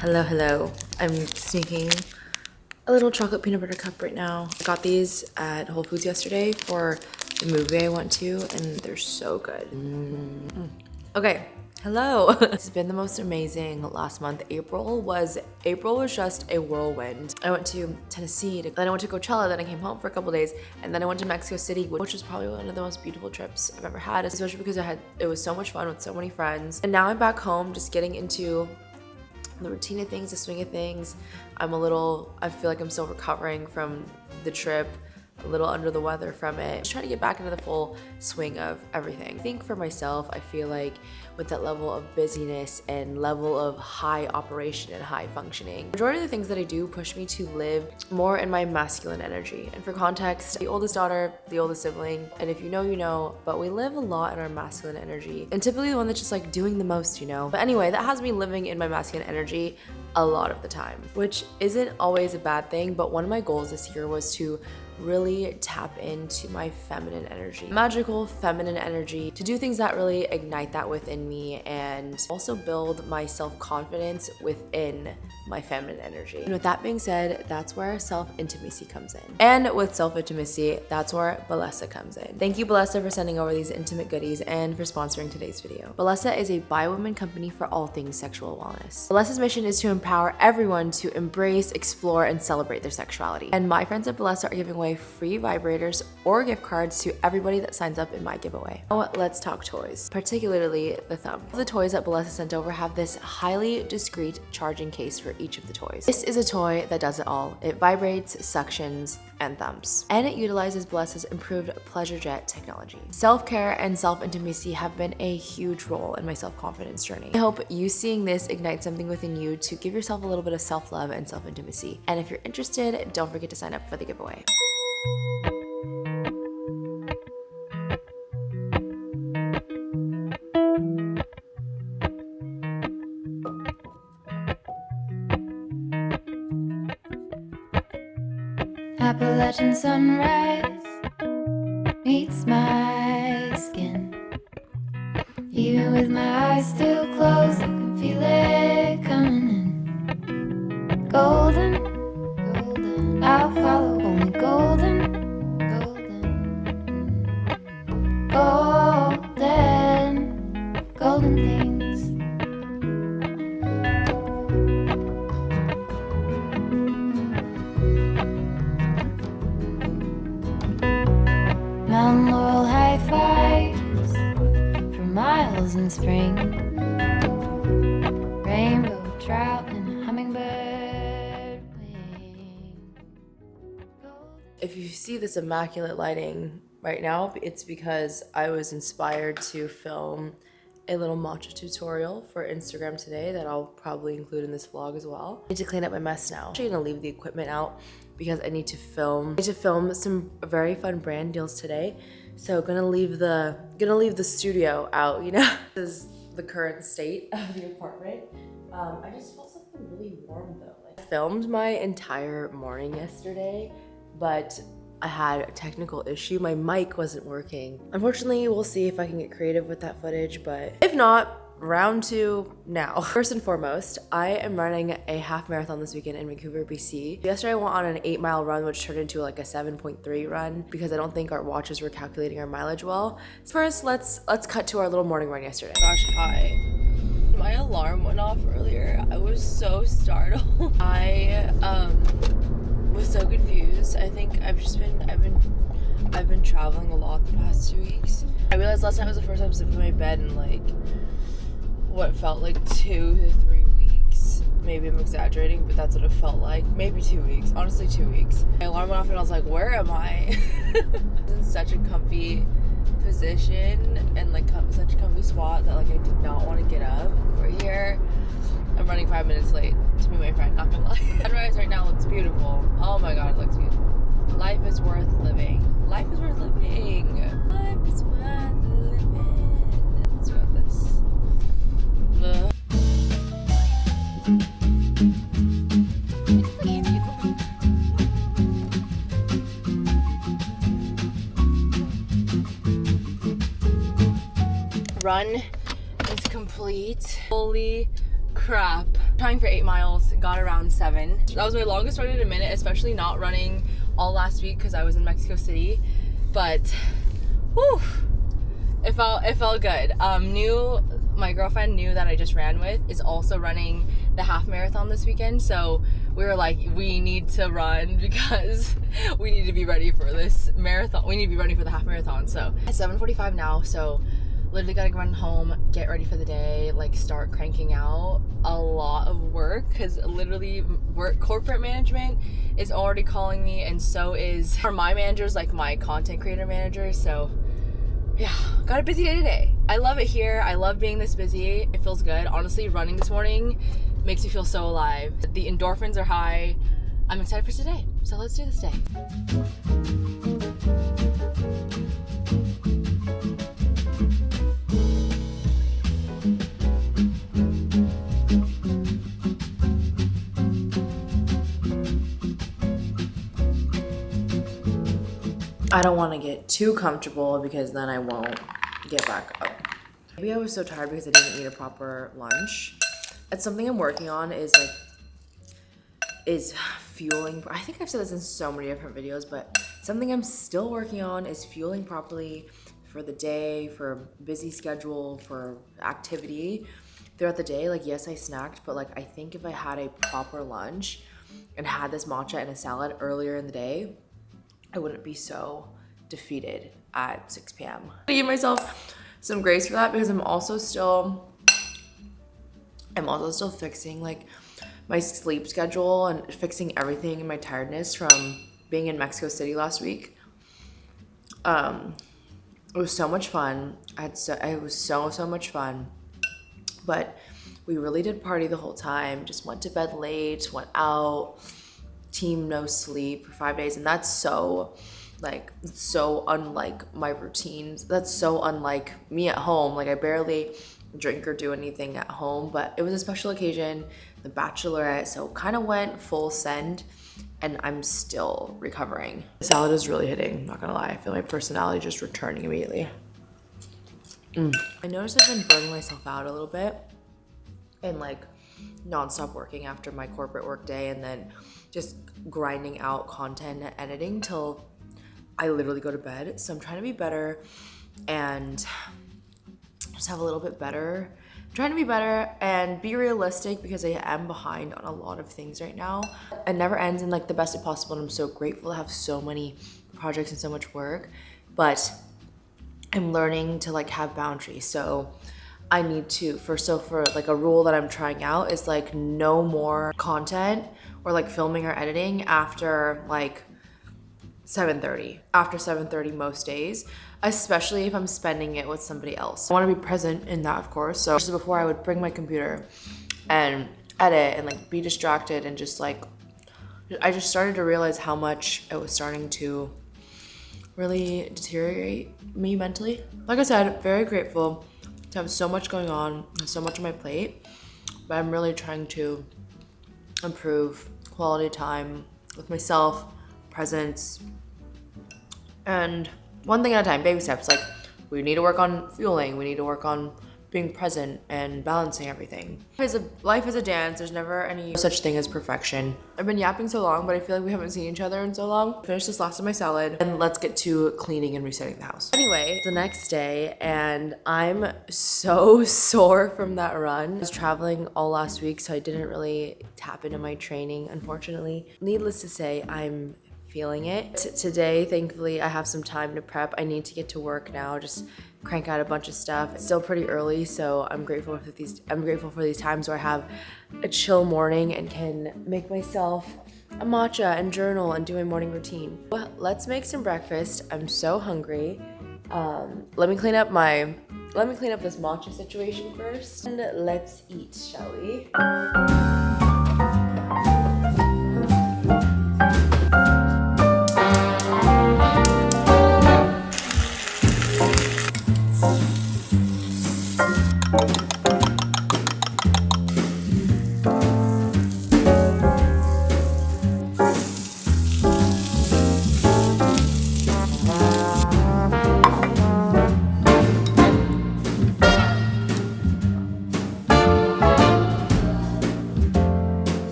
Hello. I'm sneaking a little chocolate peanut butter cup right now. I got these at Whole Foods yesterday for the movie I went to, and they're so good. Okay, hello. It's been the most amazing last month. April was just a whirlwind. I went to Tennessee, then I went to Coachella, then I came home for a couple days, and then I went to Mexico City, which was probably one of the most beautiful trips I've ever had, especially because it was so much fun with so many friends. And now I'm back home, just getting into the routine of things, the swing of things. I feel like I'm still recovering from the trip, a little under the weather from it. Just trying to get back into the full swing of everything. I think for myself, I feel like with that level of busyness and level of high operation and high functioning, majority of the things that I do push me to live more in my masculine energy. And for context, the oldest daughter, the oldest sibling, and if you know, you know, but we live a lot in our masculine energy, and typically the one that's just like doing the most, you know. But anyway, that has me living in my masculine energy a lot of the time, which isn't always a bad thing, but one of my goals this year was to really tap into my feminine energy, magical feminine energy, to do things that really ignite that within me and also build my self-confidence within my feminine energy. And with that being said, that's where self-intimacy comes in. And with self-intimacy, that's where Bellesa comes in. Thank you, Bellesa, for sending over these intimate goodies and for sponsoring today's video. Bellesa is a bi-woman company for all things sexual wellness. Bellesa's mission is to empower everyone to embrace, explore, and celebrate their sexuality. And my friends at Bellesa are giving away free vibrators or gift cards to everybody that signs up in my giveaway. Now let's talk toys, particularly the thumb. The toys that Bellesa sent over have this highly discreet charging case for each of the toys. This is a toy that does it all. It vibrates, suctions, and thumps. And it utilizes Bellesa's improved pleasure jet technology. Self-care and self-intimacy have been a huge role in my self-confidence journey. I hope you seeing this ignites something within you to give yourself a little bit of self-love and self-intimacy. And if you're interested, don't forget to sign up for the giveaway. Appalachian sunrise meets my skin. Even with my eyes still closed, I can feel it coming in. Golden, golden, I'll follow only golden, golden, golden, golden things. Mountain laurel high fives for miles in spring. Rainbow trout and a hummingbird wing. If you see this immaculate lighting right now, it's because I was inspired to film a little matcha tutorial for Instagram today that I'll probably include in this vlog as well. I need to clean up my mess now. I'm actually gonna leave the equipment out because I need to film some very fun brand deals today. So gonna leave the studio out, you know? This is the current state of the apartment. I just felt something really warm though. I filmed my entire morning yesterday, but I had a technical issue. My mic wasn't working. Unfortunately, we'll see if I can get creative with that footage, but if not, round 2 now. First and foremost, I am running a half marathon this weekend in Vancouver, BC. Yesterday I went on an 8-mile run, which turned into like a 7.3 run because I don't think our watches were calculating our mileage well. First, let's cut to our little morning run yesterday. Gosh, hi. My alarm went off earlier. I was so startled. I was so confused. I think I've been traveling a lot the past 2 weeks. I realized last night was the first time sleeping in my bed in like what felt like 2 to 3 weeks. Maybe I'm exaggerating, but that's what it felt like. Maybe 2 weeks. Honestly, 2 weeks. My alarm went off and I was like, where am I? I was in such a comfy position and like such a comfy spot that like I did not want to get up. We're here. I'm running 5 minutes late to meet my friend, not gonna lie. Sunrise right now looks beautiful. Oh my god, it looks beautiful. Life is worth living. Life is worth living. Life is worth living. Let's go with this. Run is complete. Fully crap. Trying for 8 miles, got around 7. That was my longest run in a minute, especially not running all last week because I was in Mexico City. But, whew, it felt good. My girlfriend knew that I just ran with is also running the half marathon this weekend, so we were like, we need to run because we need to be ready for this marathon. We need to be ready for the half marathon. So it's 7:45 now, so literally gotta run home, get ready for the day, like start cranking out a lot of work because literally corporate management is already calling me, and so is my managers, like my content creator managers. So yeah, got a busy day today. I love it here. I love being this busy. It feels good. Honestly, running this morning makes me feel so alive. The endorphins are high. I'm excited for today. So let's do this day. I don't want to get too comfortable because then I won't get back up. Maybe I was so tired because I didn't eat a proper lunch. It's something I'm working on is fueling. I think I've said this in so many different videos, but something I'm still working on is fueling properly for the day, for busy schedule, for activity throughout the day. Like, yes, I snacked, but like I think if I had a proper lunch and had this matcha and a salad earlier in the day, I wouldn't be so defeated at 6 p.m. I give myself some grace for that because I'm also still fixing like my sleep schedule and fixing everything in my tiredness from being in Mexico City last week. It was so much fun. It was so much fun, but we really did party the whole time. Just went to bed late, went out. Team no sleep for 5 days, and that's so unlike my routines. That's so unlike me at home. Like, I barely drink or do anything at home, but it was a special occasion, the bachelorette, so kind of went full send, and I'm still recovering. The salad is really hitting, not gonna lie. I feel my personality just returning immediately. I noticed I've been burning myself out a little bit and like nonstop working after my corporate work day, and then just grinding out content and editing till I literally go to bed. So I'm trying to be better and just have a little bit better. I'm trying to be better and be realistic because I am behind on a lot of things right now. It never ends in like the best way possible, and I'm so grateful to have so many projects and so much work, but I'm learning to like have boundaries. So I need to, for like a rule that I'm trying out is like no more content or like filming or editing after like 7:30. After 7:30 most days, especially if I'm spending it with somebody else. I want to be present in that, of course. So just before I would bring my computer and edit and like be distracted, and just like, I just started to realize how much it was starting to really deteriorate me mentally. Like I said, very grateful to have so much going on, so much on my plate, but I'm really trying to improve quality time with myself, presence, and one thing at a time, baby steps. Like, we need to work on fueling, we need to work on being present and balancing everything. Life is a dance. There's never any such thing as perfection. I've been yapping so long, but I feel like we haven't seen each other in so long. Finish this last of my salad and let's get to cleaning and resetting the house. Anyway, the next day, and I'm so sore from that run. I was traveling all last week, so I didn't really tap into my training, unfortunately. Needless to say, I'm feeling it. Today, thankfully, I have some time to prep. I need to get to work now, just crank out a bunch of stuff. It's still pretty early, so I'm grateful for these times where I have a chill morning and can make myself a matcha and journal and do my morning routine. Well, let's make some breakfast. I'm so hungry. Let me clean up this matcha situation first, and let's eat, shall we?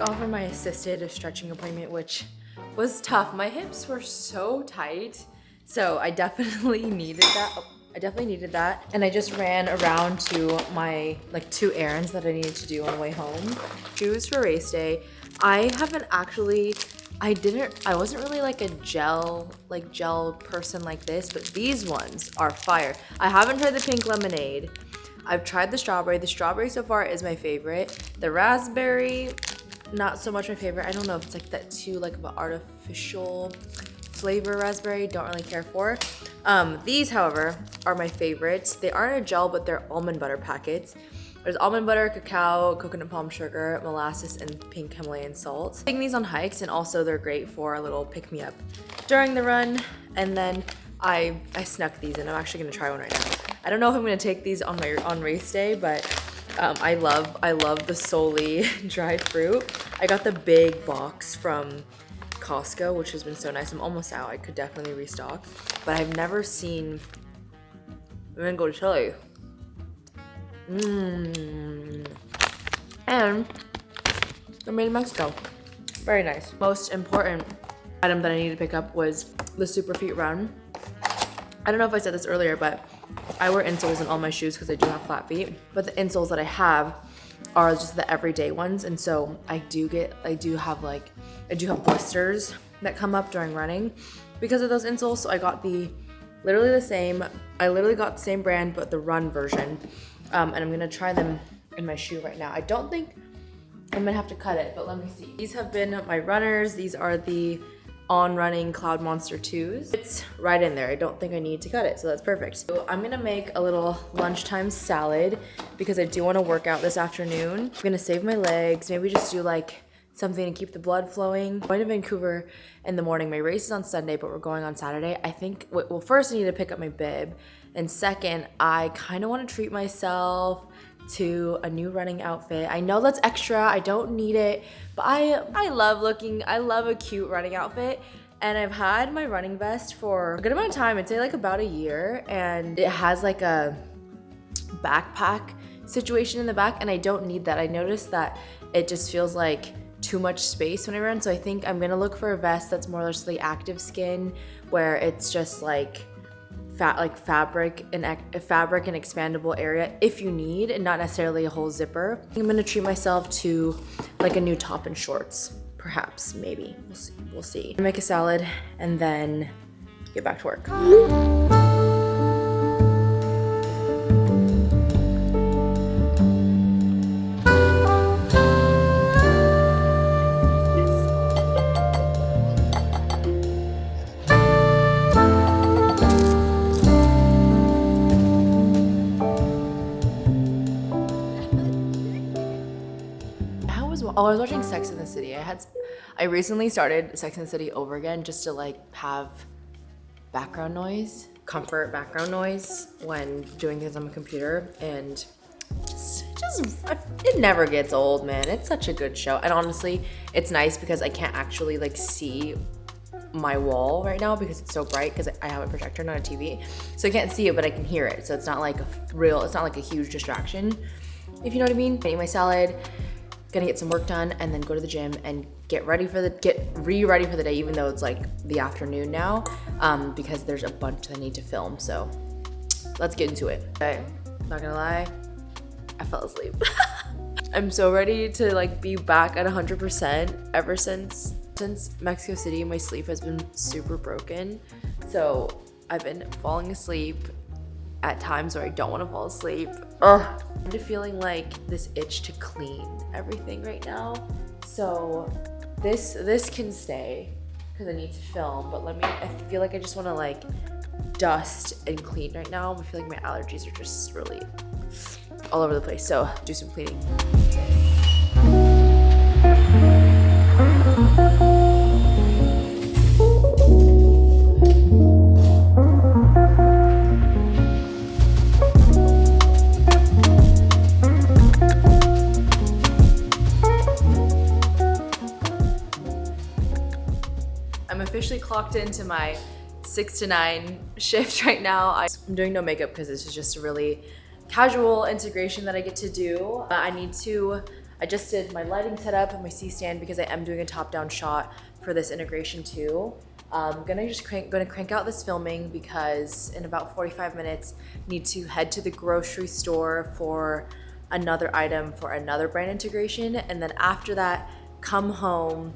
off for my assisted stretching appointment, which was tough. My hips were so tight, so I definitely needed that. I definitely needed that. And I just ran around to my like 2 errands that I needed to do on the way home. Shoes for race day. I wasn't really like a gel person like this, but these ones are fire. I haven't tried the pink lemonade. I've tried the strawberry. The strawberry so far is my favorite. The raspberry, not so much my favorite. I don't know if it's like that too like of an artificial flavor raspberry. Don't really care for. These, however, are my favorites. They aren't a gel, but they're almond butter packets. There's almond butter, cacao, coconut palm sugar, molasses, and pink Himalayan salt. Taking these on hikes, and also they're great for a little pick-me-up during the run. And then I snuck these in. I'm actually gonna try one right now. I don't know if I'm gonna take these on race day, but I love the Soli dried fruit. I got the big box from Costco, which has been so nice. I'm almost out. I could definitely restock, but I've never seen mango chili. And they're made in Mexico. Very nice. Most important item that I needed to pick up was the Super Feet Run. I don't know if I said this earlier, but I wear insoles in all my shoes because I do have flat feet. But the insoles that I have are just the everyday ones, and so I do have blisters that come up during running because of those insoles. So I got literally the same brand, but the run version. And I'm gonna try them in my shoe right now. I don't think I'm gonna have to cut it, but let me see. These have been my runners. These are the On Running Cloud Monster 2s. It's right in there. I don't think I need to cut it, so that's perfect. So I'm gonna make a little lunchtime salad because I do wanna work out this afternoon. I'm gonna save my legs, maybe just do like something to keep the blood flowing. I'm going to Vancouver in the morning. My race is on Sunday, but we're going on Saturday. I think, well, first I need to pick up my bib. And second, I kind of want to treat myself to a new running outfit. I know that's extra, I don't need it, but I love a cute running outfit. And I've had my running vest for a good amount of time. I'd say like about a year, and it has like a backpack situation in the back, and I don't need that. I noticed that it just feels like too much space when I run, so I think I'm gonna look for a vest that's more or less active skin, where it's just like fabric and expandable area if you need, and not necessarily a whole zipper. I'm gonna treat myself to like a new top and shorts, perhaps, maybe. We'll see. Make a salad and then get back to work. I was watching Sex and the City. I recently started Sex and the City over again just to like have comfort background noise when doing things on my computer, and it never gets old, man. It's such a good show. And honestly, it's nice because I can't actually like see my wall right now because it's so bright because I have a projector, not a TV. So I can't see it, but I can hear it. So it's not like a huge distraction, if you know what I mean. Eating my salad, gonna get some work done, and then go to the gym and get ready for the day, even though it's like the afternoon now, because there's a bunch that I need to film. So let's get into it. Okay, not gonna lie, I fell asleep. I'm so ready to like be back at 100%. Ever since Mexico City, my sleep has been super broken. So I've been falling asleep at times where I don't want to fall asleep. Ugh. I'm just feeling like this itch to clean everything right now. So this can stay because I need to film, but I feel like I just want to like dust and clean right now. I feel like my allergies are just really all over the place. So do some cleaning. I'm officially clocked into my 6 to 9 shift right now. I'm doing no makeup because this is just a really casual integration that I get to do. I need to I just did my lighting setup and my C-stand because I am doing a top-down shot for this integration too. I'm gonna crank out this filming because in about 45 minutes, need to head to the grocery store for another item for another brand integration, and then after that, come home,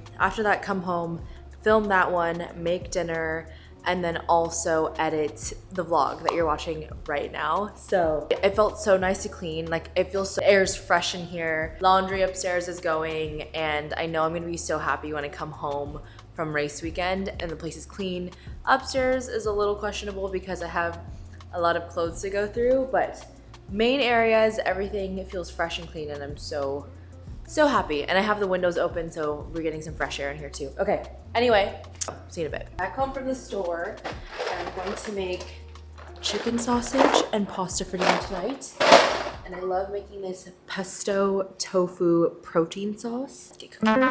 film that one, make dinner, and then also edit the vlog that you're watching right now. So it felt so nice to clean. Like it feels so, air's fresh in here. Laundry upstairs is going, and I know I'm gonna be so happy when I come home from race weekend and the place is clean. Upstairs is a little questionable because I have a lot of clothes to go through, but main areas, everything feels fresh and clean, and I'm so happy. And I have the windows open, so we're getting some fresh air in here too. Okay, anyway, see you in a bit. Back home from the store, and I'm going to make chicken sausage and pasta for dinner tonight. And I love making this pesto tofu protein sauce. Let's get cooking.